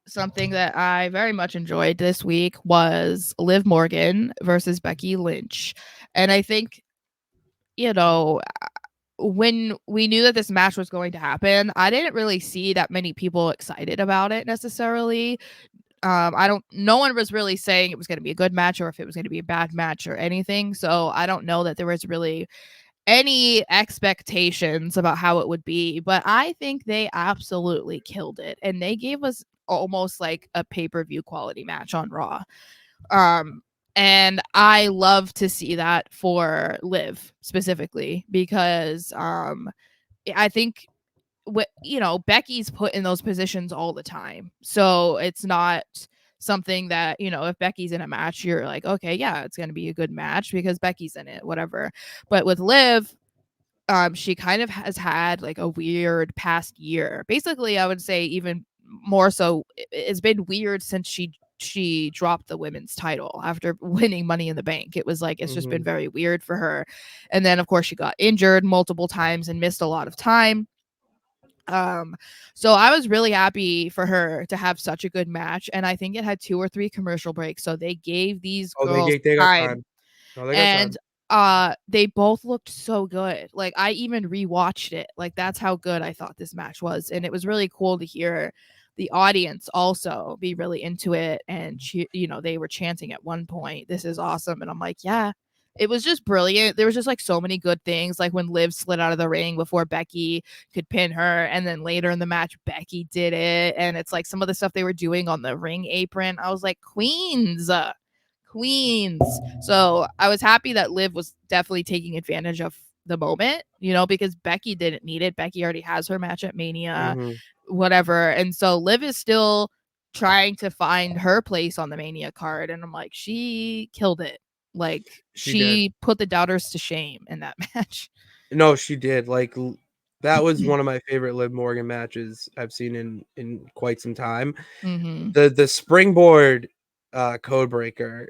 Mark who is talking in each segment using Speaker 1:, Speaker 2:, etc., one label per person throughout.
Speaker 1: something that I very much enjoyed this week was Liv Morgan versus Becky Lynch. And I think, you know, when we knew that this match was going to happen, I didn't really see that many people excited about it necessarily. I don't, no one was really saying it was going to be a good match or if it was going to be a bad match or anything. So I don't know that there was really any expectations about how it would be, but I think they absolutely killed it and they gave us almost like a pay-per-view quality match on Raw. Um and I love to see that for Liv specifically because I think what Becky's put in those positions all the time. So it's not something that, if Becky's in a match, you're like, okay, yeah, it's going to be a good match because Becky's in it, whatever. But with Liv, she kind of has had like a weird past year. Basically, I would say even more so, it's been weird since she dropped the women's title after winning Money in the Bank. It was like it's just been
Speaker 2: Mhm.
Speaker 1: very weird for her. And then of course she got injured multiple times and missed a lot of time. Um, so I was really happy for her to have such a good match, and I think it had 2 or 3 commercial breaks, so they gave these
Speaker 2: Oh,
Speaker 1: girls
Speaker 2: they got
Speaker 1: time,
Speaker 2: time. No, they got
Speaker 1: and
Speaker 2: time.
Speaker 1: they both looked so good. Like I even rewatched it. Like that's how good I thought this match was, and it was really cool to hear the audience also be really into it and they were chanting at one point, "This is awesome." And I'm like, "Yeah." It was just brilliant. There was just like so many good things, like when Liv slid out of the ring before Becky could pin her, and then later in the match Becky did it, and it's like some of the stuff they were doing on the ring apron. I was like, "Queens." Queens. So I was happy that Liv was definitely taking advantage of the moment, because Becky didn't need it. Becky already has her match at Mania,
Speaker 2: Mhm.
Speaker 1: whatever. And so Liv is still trying to find her place on the Mania card. And I'm like, she killed it. Like
Speaker 2: She did.
Speaker 1: she put the doubters to shame in that match.
Speaker 2: No, she did. That was one of my favorite Liv Morgan matches I've seen in quite some time.
Speaker 1: Mm-hmm.
Speaker 2: The springboard code breaker.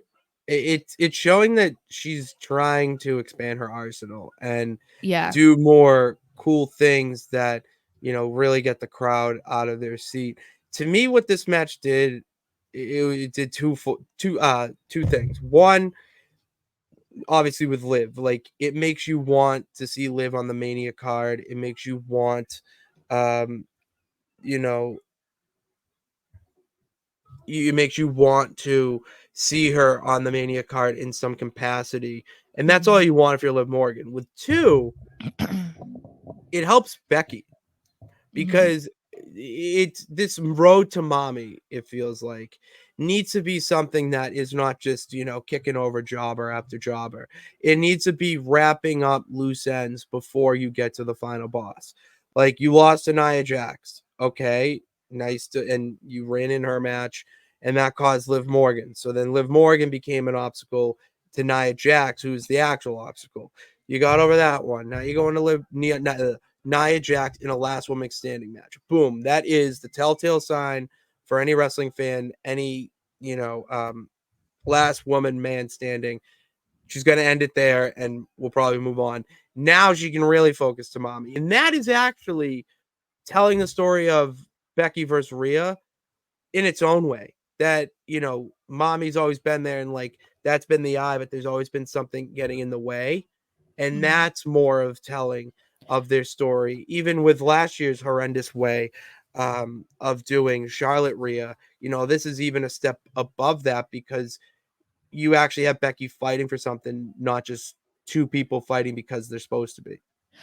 Speaker 2: It's showing that she's trying to expand her arsenal and
Speaker 1: Yeah.
Speaker 2: do more cool things that, really get the crowd out of their seat. To me, what this match did, it did two things. One, obviously with Liv, like it makes you want to see Liv on the Mania card. It makes you want, um, you know, it makes you want to see her on the Mania card in some capacity, and that's all
Speaker 1: Mm-hmm.
Speaker 2: you want if you're Liv Morgan. With two, it helps Becky
Speaker 1: Mm-hmm.
Speaker 2: because it's this road to mommy, it feels like, needs to be something that is not just, kicking over jobber after jobber. It needs to be wrapping up loose ends before you get to the final boss. Like you lost to Nia Jax. Okay, nice to, and you ran in her match, and that caused Liv Morgan. So then Liv Morgan became an obstacle to Nia Jax, who's the actual obstacle. You got over that one. Now you're going to Nia Jax in a last woman standing match. Boom. That is the telltale sign for any wrestling fan, any, you know, um, last woman man standing. She's going to end it there and we'll probably move on. Now she can really focus to mommy. And that is actually telling the story of Becky versus Rhea in its own way. That, mommy's always been there and like that's been the eye, but there's always been something getting in the way. And
Speaker 1: Mm-hmm.
Speaker 2: that's more of telling of their story, even with last year's horrendous way of doing Charlotte Rhea. This is even a step above that because you actually have Becky fighting for something, not just two people fighting because they're supposed to be.